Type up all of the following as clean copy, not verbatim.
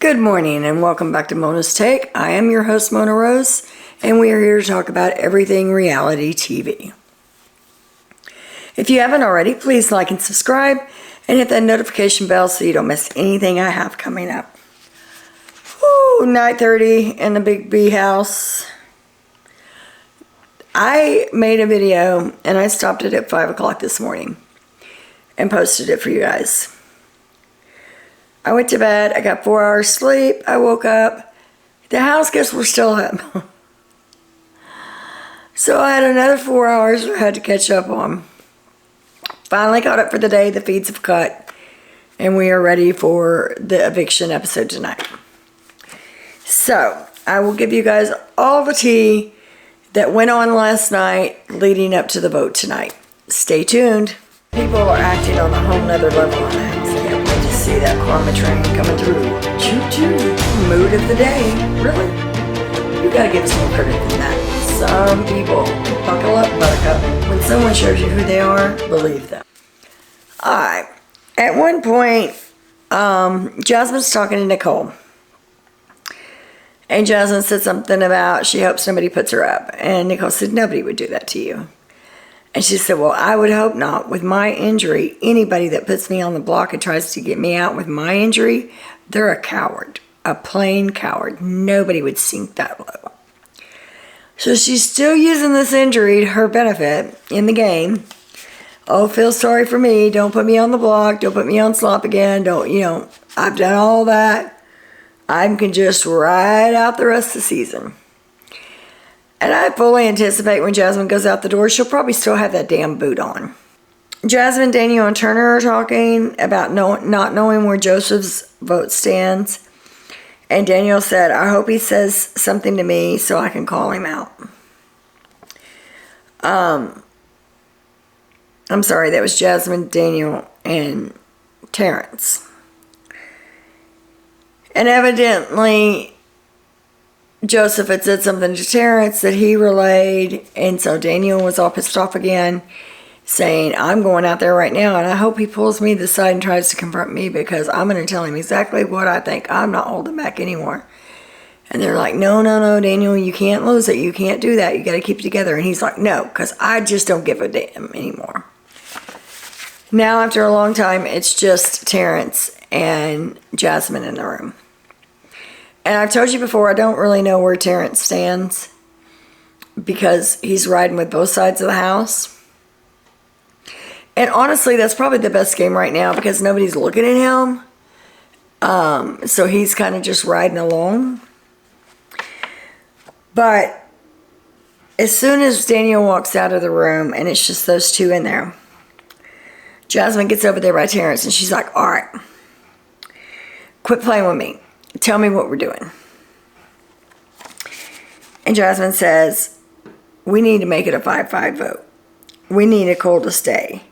Good morning and welcome back to Mona's Take. I am your host, Mona Rose, and we are here to talk about everything reality TV. If you haven't already, please like and subscribe and hit that notification bell so you don't miss anything I have coming up. Woo, 9:30 in the Big B house. I made a video and I stopped it at 5 o'clock this morning and posted it for you guys. I went to bed, I got 4 hours sleep, I woke up, the house guests were still up. So I had another 4 hours I had to catch up on. Finally caught up for the day, the feeds have cut, and we are ready for the eviction episode tonight. So, I will give you guys all the tea that went on last night leading up to the vote tonight. Stay tuned. People are acting on a whole nother level on that. Can't wait to see that karma train coming through. Choo-choo. Mood of the day. Really? You gotta give us more credit than that. Some people, buckle up, buttercup. When someone shows you who they are, believe them. Alright. At one point, Jasmine's talking to Nicole. And Jasmine said something about she hopes nobody puts her up. And Nicole said, nobody would do that to you. And she said, well, I would hope not. With my injury, anybody that puts me on the block and tries to get me out with my injury, they're a coward. A plain coward. Nobody would sink that low. So she's still using this injury to her benefit in the game. Oh, feel sorry for me. Don't put me on the block. Don't put me on slop again. Don't, I've done all that. I can just ride out the rest of the season. And I fully anticipate when Jasmine goes out the door, she'll probably still have that damn boot on. Jasmine, Daniel, and Turner are talking about not knowing where Joseph's vote stands. And Daniel said, I hope he says something to me so I can call him out. I'm sorry, that was Jasmine, Daniel, and Terrence. And evidently, Joseph had said something to Terrence that he relayed, and so Daniel was all pissed off again, saying, I'm going out there right now, and I hope he pulls me to the side and tries to confront me because I'm going to tell him exactly what I think. I'm not holding back anymore. And they're like, no, Daniel, you can't lose it. You can't do that. You got to keep it together. And he's like, no, because I just don't give a damn anymore. Now, after a long time, it's just Terrence and Jasmine in the room. And I've told you before, I don't really know where Terrence stands because he's riding with both sides of the house. And honestly, that's probably the best game right now because nobody's looking at him. So he's kind of just riding along. But as soon as Daniel walks out of the room and it's just those two in there, Jasmine gets over there by Terrence and she's like, all right, quit playing with me. Tell me what we're doing. And Jasmine says, we need to make it a 5-5 vote. We need Nicole to stay.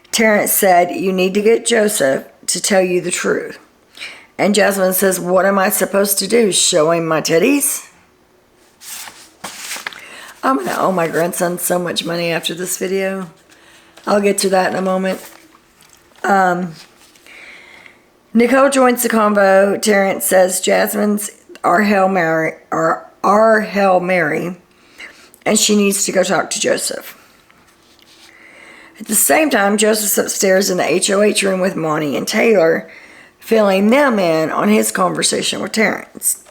Terrence said, you need to get Joseph to tell you the truth. And Jasmine says, what am I supposed to do? Show him my titties? I'm going to owe my grandson so much money after this video. I'll get to that in a moment. Nicole joins the convo. Terrence says Jasmine's our Hail Mary, and she needs to go talk to Joseph. At the same time, Joseph's upstairs in the HOH room with Monty and Taylor, filling them in on his conversation with Terrence.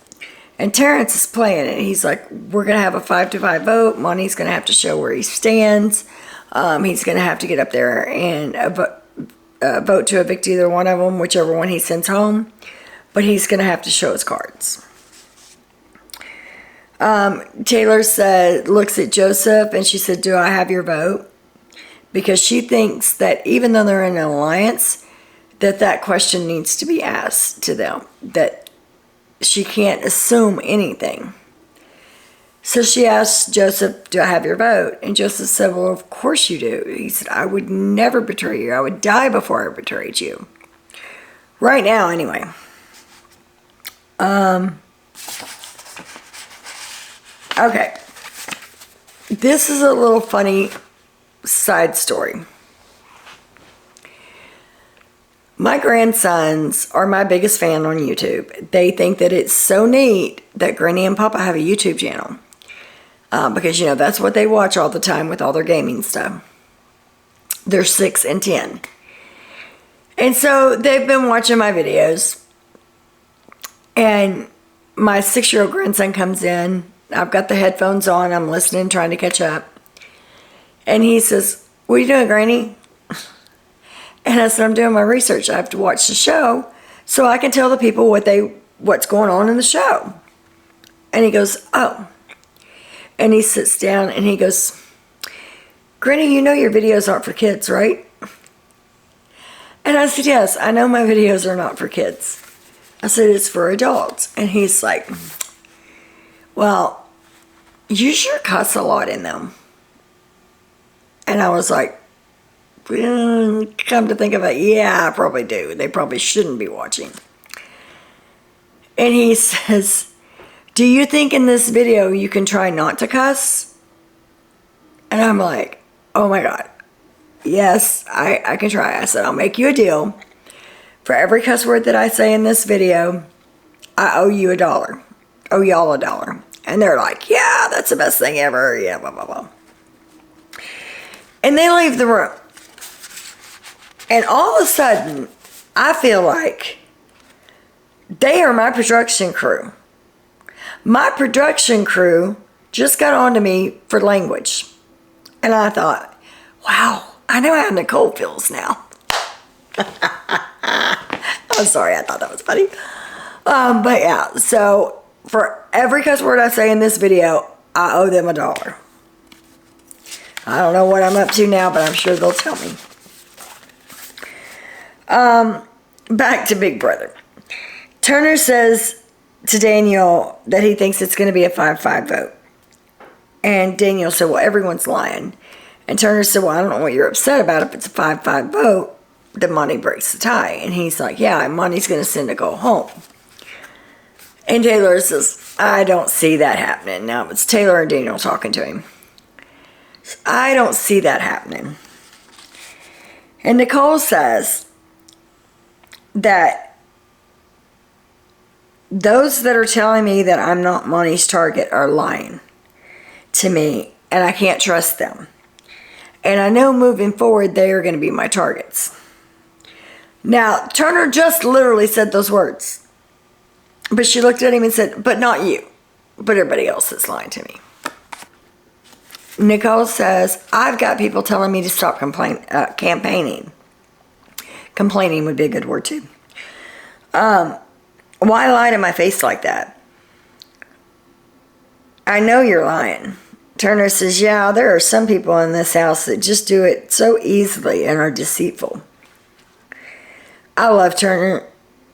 And Terrence is playing it. He's like, we're going to have a 5-5 vote. Monty's going to have to show where he stands. He's going to have to get up there and vote to evict either one of them, whichever one he sends home. But he's going to have to show his cards. Taylor looks at Joseph and she said, do I have your vote? Because she thinks that even though they're in an alliance, that question needs to be asked to them. That she can't assume anything. So she asked Joseph, do I have your vote? And Joseph said, well, of course you do. He said, I would never betray you. I would die before I betrayed you. Right now, anyway. Okay. This is a little funny side story. My grandsons are my biggest fan on YouTube. They think that it's so neat that Granny and Papa have a YouTube channel. Because, you know, that's what they watch all the time with all their gaming stuff. They're 6 and 10. And so they've been watching my videos. And my 6-year-old grandson comes in. I've got the headphones on. I'm listening, trying to catch up. And he says, "What are you doing, Granny?" And I said, "I'm doing my research. I have to watch the show so I can tell the people what's going on in the show." And he goes, "Oh." And he sits down and he goes, "Granny, you know your videos aren't for kids, right?" And I said, "Yes, I know my videos are not for kids." I said, "It's for adults." And he's like, "Well, you sure cuss a lot in them." And I was like, come to think of it, yeah, I probably do. They probably shouldn't be watching. And he says, "Do you think in this video you can try not to cuss?" And I'm like, oh my God, yes, I can try. I said, "I'll make you a deal. For every cuss word that I say in this video, I owe you $1. Owe y'all $1. And they're like, "Yeah, that's the best thing ever." Yeah, blah, blah, blah. And they leave the room. And all of a sudden, I feel like they are my production crew. My production crew just got on to me for language. And I thought, wow, I know how Nicole feels now. I'm sorry, I thought that was funny. But yeah, so for every cuss word I say in this video, I owe them $1. I don't know what I'm up to now, but I'm sure they'll tell me. Back to Big Brother. Turner says to Daniel that he thinks it's going to be a 5-5 vote. And Daniel said, "Well, everyone's lying." And Turner said, "Well, I don't know what you're upset about. If it's a 5-5 vote, then Monty breaks the tie." And he's like, "Yeah, Monty's going to send Nicole home." And Taylor says, "I don't see that happening." Now, it's Taylor and Daniel talking to him. "I don't see that happening." And Nicole says that those that are telling me that I'm not Monty's target are lying to me, and I can't trust them. And I know moving forward, they are going to be my targets. Now, Turner just literally said those words. But she looked at him and said, "But not you, but everybody else that's lying to me." Nicole says, "I've got people telling me to stop campaigning." Complaining would be a good word too. Why lie to my face like that? "I know you're lying." Turner says, "Yeah, there are some people in this house that just do it so easily and are deceitful." I love Turner.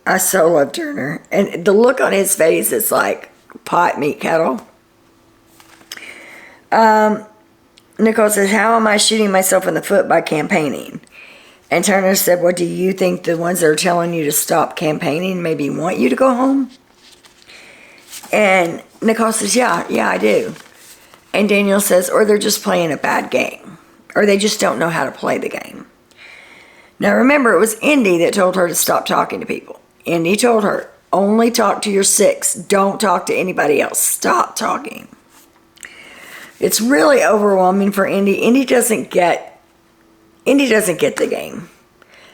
I so love Turner. And the look on his face is like pot, meat, kettle. Nicole says, "How am I shooting myself in the foot by campaigning?" And Turner said, "Well, do you think the ones that are telling you to stop campaigning maybe want you to go home?" And Nicole says, yeah, I do." And Daniel says, "Or they're just playing a bad game. Or they just don't know how to play the game." Now remember, it was Indy that told her to stop talking to people. Indy told her, "Only talk to your 6. Don't talk to anybody else. Stop talking." It's really overwhelming for Indy. Indy doesn't get the game.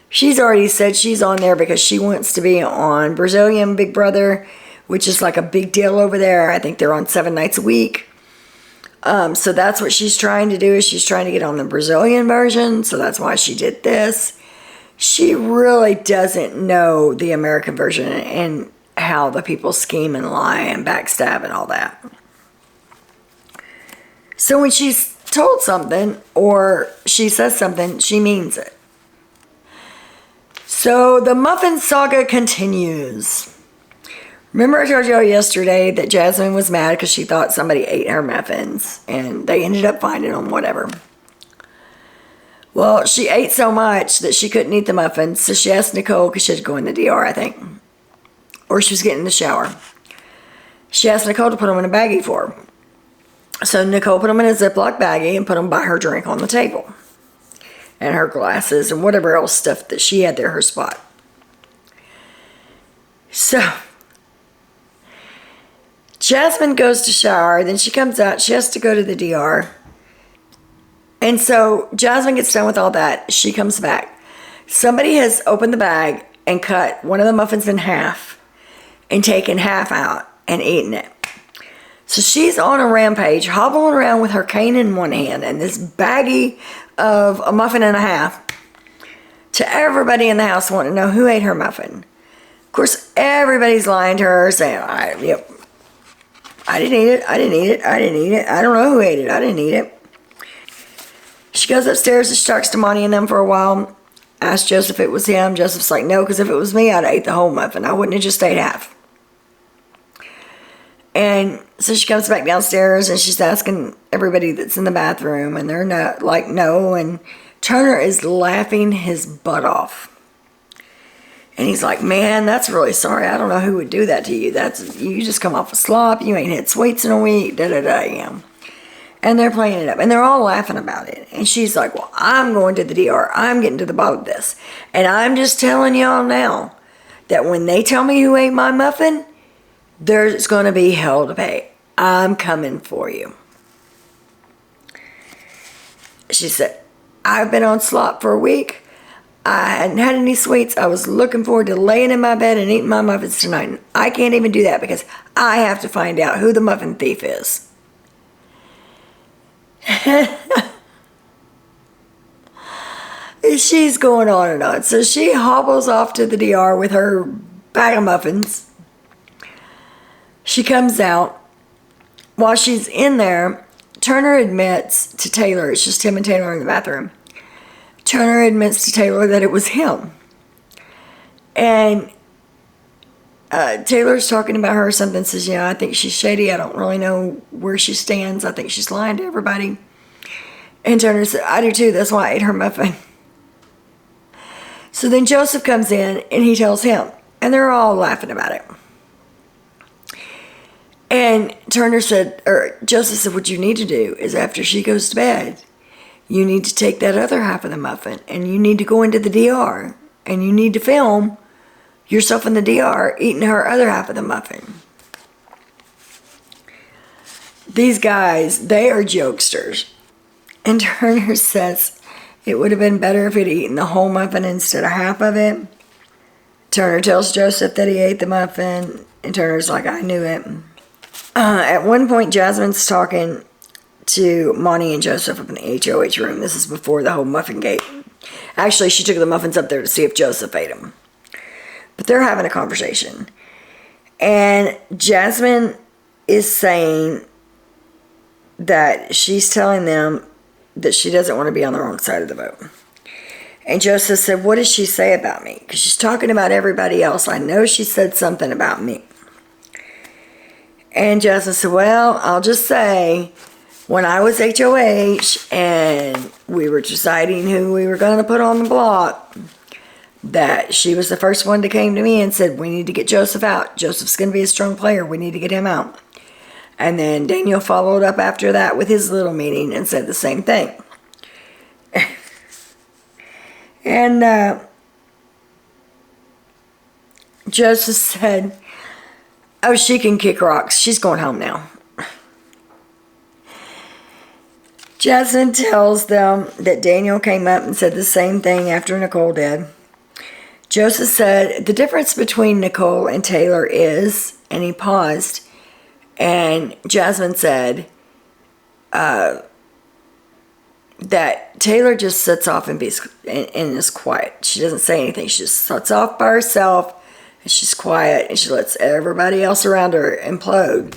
She's already said she's on there because she wants to be on Brazilian Big Brother, which is like a big deal over there. I think they're on 7 nights a week. So that's what she's trying to do, is she's trying to get on the Brazilian version. So that's why she did this. She really doesn't know the American version and how the people scheme and lie and backstab and all that. So when she's told something or she says something, she means it. So the muffin saga continues. Remember I told y'all yesterday that Jasmine was mad because she thought somebody ate her muffins and they ended up finding them, whatever. Well, she ate so much that she couldn't eat the muffins, so she asked Nicole, because she had to go in the DR, I think. Or she was getting in the shower. She asked Nicole to put them in a baggie for her. So Nicole put them in a Ziploc baggie and put them by her drink on the table. And her glasses and whatever else stuff that she had there, her spot. So Jasmine goes to shower, then she comes out, she has to go to the DR. And so Jasmine gets done with all that, she comes back. Somebody has opened the bag and cut one of the muffins in half and taken half out and eaten it. So she's on a rampage, hobbling around with her cane in one hand and this baggie of a muffin and a half to everybody in the house wanting to know who ate her muffin. Of course, everybody's lying to her, saying, yep, I didn't eat it, I didn't eat it, I didn't eat it, I don't know who ate it, I didn't eat it. She goes upstairs and she talks to Monty and them for a while, asks Joseph if it was him. Joseph's like, no, because if it was me, I'd ate the whole muffin. I wouldn't have just ate half. And so she comes back downstairs and she's asking everybody that's in the bathroom, and they're not like, no, and Turner is laughing his butt off. And he's like, man, that's really sorry. I don't know who would do that to you. You just come off a slop. You ain't had sweets in a week. Da-da-da. And they're playing it up. And they're all laughing about it. And she's like, well, I'm going to the DR. I'm getting to the bottom of this. And I'm just telling y'all now that when they tell me who ate my muffin, there's going to be hell to pay. I'm coming for you. She said, I've been on slop for a week. I hadn't had any sweets. I was looking forward to laying in my bed and eating my muffins tonight. And I can't even do that because I have to find out who the muffin thief is. She's going on and on. So she hobbles off to the DR with her bag of muffins. She comes out. While she's in there, Turner admits to Taylor, it's just him and Taylor in the bathroom. Turner admits to Taylor that it was him. And Taylor's talking about her or something, says, I think she's shady. I don't really know where she stands. I think she's lying to everybody. And Turner said, I do too. That's why I ate her muffin. So then Joseph comes in and he tells him. And they're all laughing about it. And Joseph said, what you need to do is after she goes to bed, you need to take that other half of the muffin and you need to go into the DR and you need to film yourself in the DR eating her other half of the muffin. These guys, they are jokesters. And Turner says it would have been better if he'd eaten the whole muffin instead of half of it. Turner tells Joseph that he ate the muffin, and Turner's like, I knew it. At one point, Jasmine's talking to Monty and Joseph up in the HOH room. This is before the whole Muffin Gate. Actually, she took the muffins up there to see if Joseph ate them. But they're having a conversation. And Jasmine is saying that she's telling them that she doesn't want to be on the wrong side of the boat. And Joseph said, what does she say about me? Because she's talking about everybody else. I know she said something about me. And Jasmine said, well, I'll just say, when I was HOH and we were deciding who we were going to put on the block, that she was the first one that came to me and said, we need to get Joseph out. Joseph's going to be a strong player. We need to get him out. And then Daniel followed up after that with his little meeting and said the same thing. And Joseph said, oh, she can kick rocks. She's going home now. Jasmine tells them that Daniel came up and said the same thing after Nicole did. Joseph said, the difference between Nicole and Taylor is, and he paused, and Jasmine said that Taylor just sits off and is quiet. She doesn't say anything. She just sits off by herself, and she's quiet, and she lets everybody else around her implode.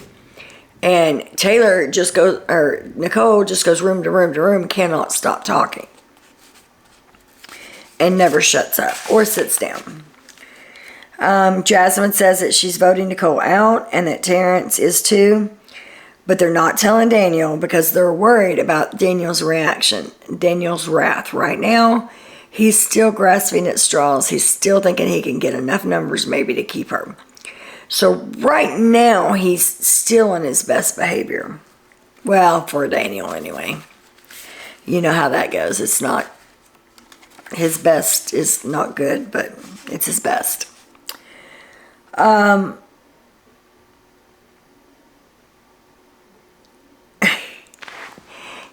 And Nicole just goes room to room to room, cannot stop talking. And never shuts up or sits down. Jasmine says that she's voting Nicole out and that Terrence is too. But they're not telling Daniel because they're worried about Daniel's reaction. Daniel's wrath. Right now, he's still grasping at straws. He's still thinking he can get enough numbers maybe to keep her. So right now, he's still in his best behavior. Well, for Daniel anyway. You know how that goes. It's not, his best is not good, but it's his best.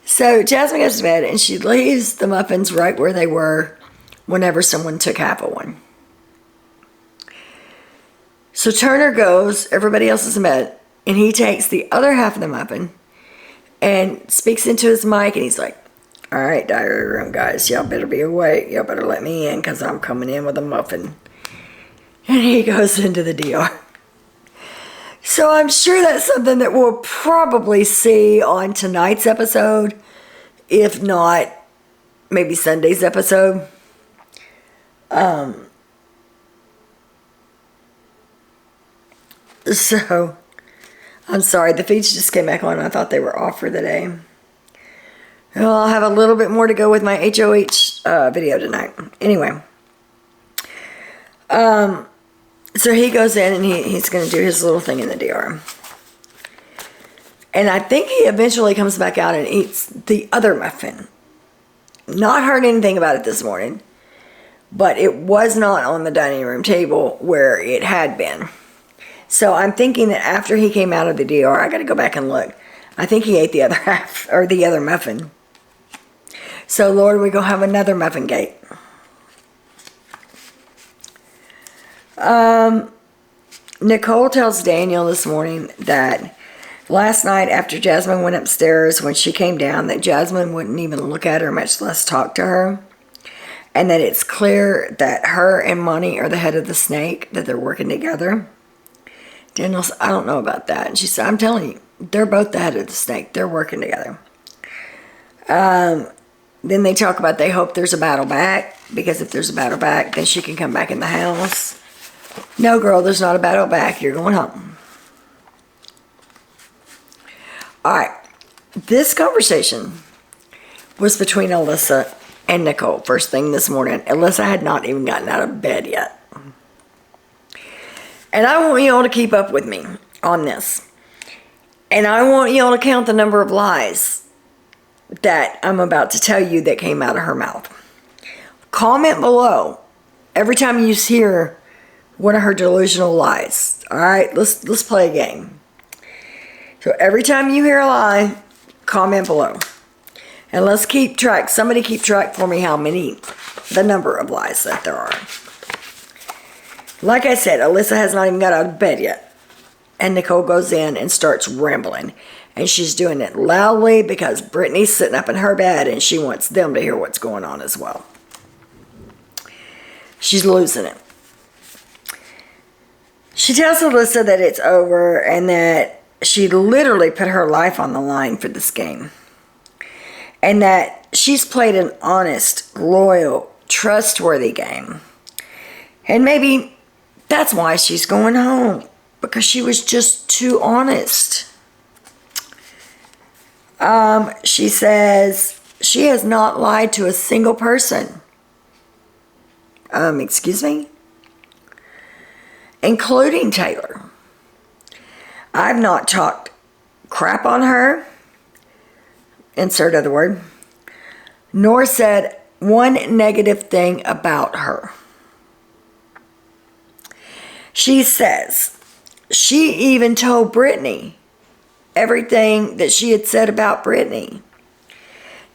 So Jasmine goes to bed and she leaves the muffins right where they were whenever someone took half of one. So Turner goes, everybody else is in bed, and he takes the other half of the muffin and speaks into his mic, and he's like, all right, diary room guys, y'all better be awake. Y'all better let me in because I'm coming in with a muffin. And he goes into the DR. So I'm sure that's something that we'll probably see on tonight's episode, if not maybe Sunday's episode. So I'm sorry, the feeds just came back on. I thought they were off for the day. Well, I'll have a little bit more to go with my HOH video tonight. Anyway. So he goes in and he's going to do his little thing in the DR. And I think he eventually comes back out and eats the other muffin. Not heard anything about it this morning. But it was not on the dining room table where it had been. So I'm thinking that after he came out of the DR, I got to go back and look. I think he ate the other half, or the other muffin. So Lord, we go have another Muffin Gate. Nicole tells Daniel this morning that last night after Jasmine went upstairs, when she came down, that Jasmine wouldn't even look at her, much less talk to her. And that it's clear that her and Monty are the head of the snake, that they're working together. Daniel said, I don't know about that. And she said, I'm telling you, they're both the head of the snake. They're working together. Then they talk about they hope there's a battle back, because if there's a battle back, then she can come back in the house. No, girl, there's not a battle back. You're going home. All right. This conversation was between Alyssa and Nicole first thing this morning. Alyssa had not even gotten out of bed yet. And I want you all to keep up with me on this. And I want you all to count the number of lies that I'm about to tell you that came out of her mouth. Comment below every time you hear one of her delusional lies. All right, let's play a game. So every time you hear a lie, comment below. And let's keep track. Somebody keep track for me the number of lies that there are. Like I said, Alyssa has not even got out of bed yet. And Nicole goes in and starts rambling. And she's doing it loudly because Brittany's sitting up in her bed and she wants them to hear what's going on as well. She's losing it. She tells Alyssa that it's over and that she literally put her life on the line for this game. And that she's played an honest, loyal, trustworthy game. And maybe that's why she's going home. Because she was just too honest. She says she has not lied to a single person. Excuse me? Including Taylor. I've not talked crap on her. Insert other word. Nor said one negative thing about her. She says she even told Brittany everything that she had said about Brittany.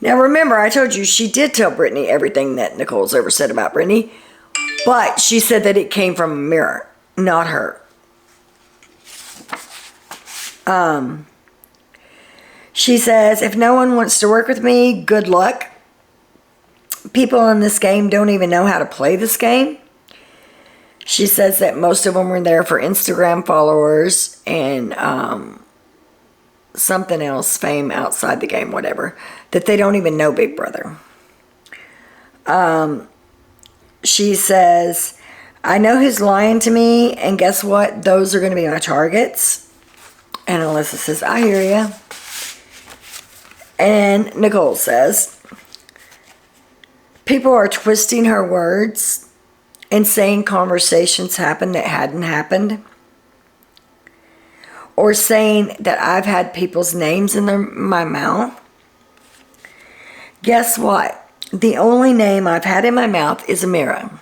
Now remember, I told you she did tell Brittany everything that Nicole's ever said about Brittany, but she said that it came from a mirror, not her. She says, if no one wants to work with me, good luck. People in this game don't even know how to play this game. She says that most of them were there for Instagram followers and something else, fame outside the game, whatever, that they don't even know Big Brother. She says, I know who's lying to me, and guess what? Those are going to be my targets. And Alyssa says, I hear you. And Nicole says, people are twisting her words and saying conversations happened that hadn't happened. Or saying that I've had people's names in my mouth. Guess what? The only name I've had in my mouth is Amira.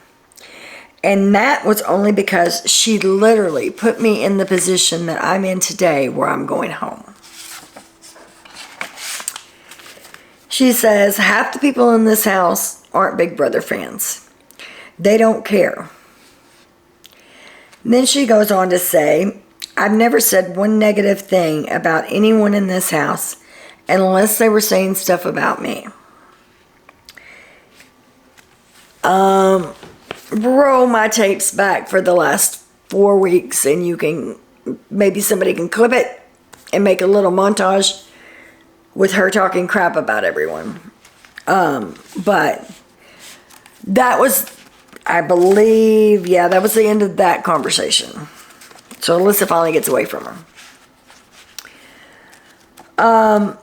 And that was only because she literally put me in the position that I'm in today where I'm going home. She says, half the people in this house aren't Big Brother fans. They don't care. And then she goes on to say, I've never said one negative thing about anyone in this house unless they were saying stuff about me. Roll my tapes back for the last 4 weeks and you can, maybe somebody can clip it and make a little montage with her talking crap about everyone. But that was, I believe, yeah, that was the end of that conversation. So Alyssa finally gets away from her.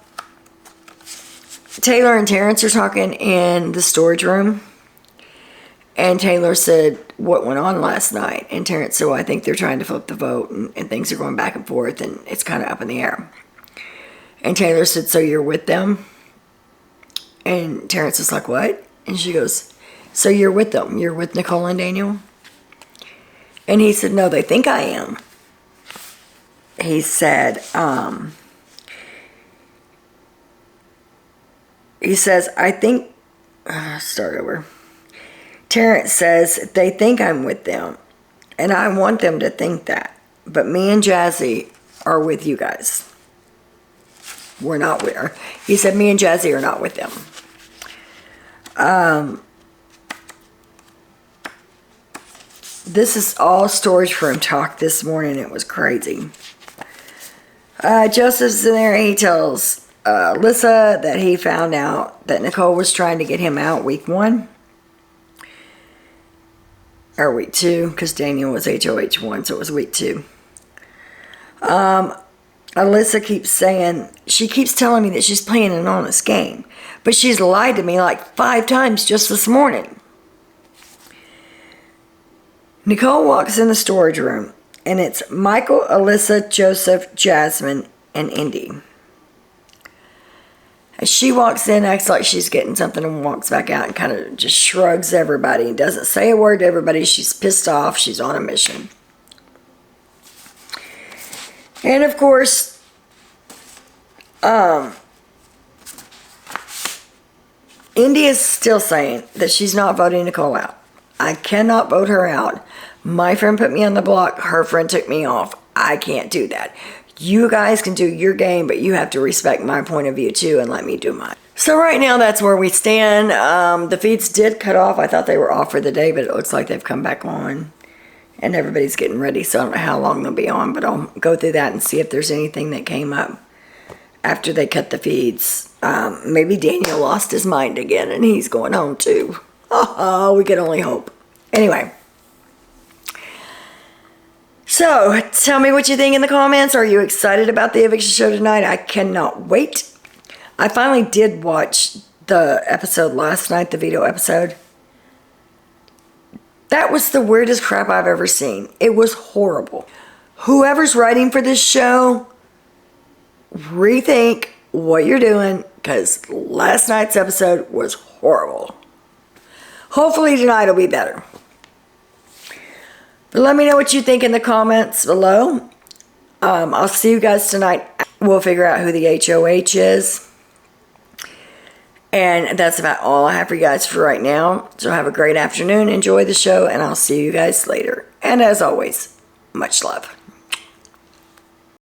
Taylor and Terrence are talking in the storage room. And Taylor said, what went on last night? And Terrence said, well, I think they're trying to flip the vote and things are going back and forth and it's kind of up in the air. And Taylor said, so you're with them? And Terrence was like, what? And she goes, so you're with them? You're with Nicole and Daniel? And he said, no, they think I am. He said, he says, I think, start over. Terrence says, they think I'm with them, and I want them to think that. But me and Jazzy are with you guys. We're not with her. He said, me and Jazzy are not with them. This is all storage room talk this morning. It was crazy. Joseph's in there. He tells Alyssa that he found out that Nicole was trying to get him out week 1. Or week 2, because Daniel was HOH 1, so it was week 2. Alyssa keeps saying, she keeps telling me that she's playing an honest game. But she's lied to me like 5 times just this morning. Nicole walks in the storage room, and it's Michael, Alyssa, Joseph, Jasmine, and Indy. As she walks in, acts like she's getting something and walks back out and kind of just shrugs everybody and doesn't say a word to everybody. She's pissed off. She's on a mission. And of course, Indy is still saying that she's not voting Nicole out. I cannot vote her out. My friend put me on the block. Her friend took me off. I can't do that. You guys can do your game, but you have to respect my point of view too and let me do mine. So right now, that's where we stand. The feeds did cut off. I thought they were off for the day, but it looks like they've come back on. And everybody's getting ready, so I don't know how long they'll be on, but I'll go through that and see if there's anything that came up after they cut the feeds. Maybe Daniel lost his mind again and he's going home too. Oh, we can only hope. Anyway. So, tell me what you think in the comments. Are you excited about the eviction show tonight? I cannot wait. I finally did watch the episode last night, the veto episode. That was the weirdest crap I've ever seen. It was horrible. Whoever's writing for this show, rethink what you're doing, because last night's episode was horrible. Hopefully tonight will be better. But let me know what you think in the comments below. I'll see you guys tonight. We'll figure out who the HOH is. And that's about all I have for you guys for right now. So have a great afternoon. Enjoy the show, and I'll see you guys later. And as always, much love.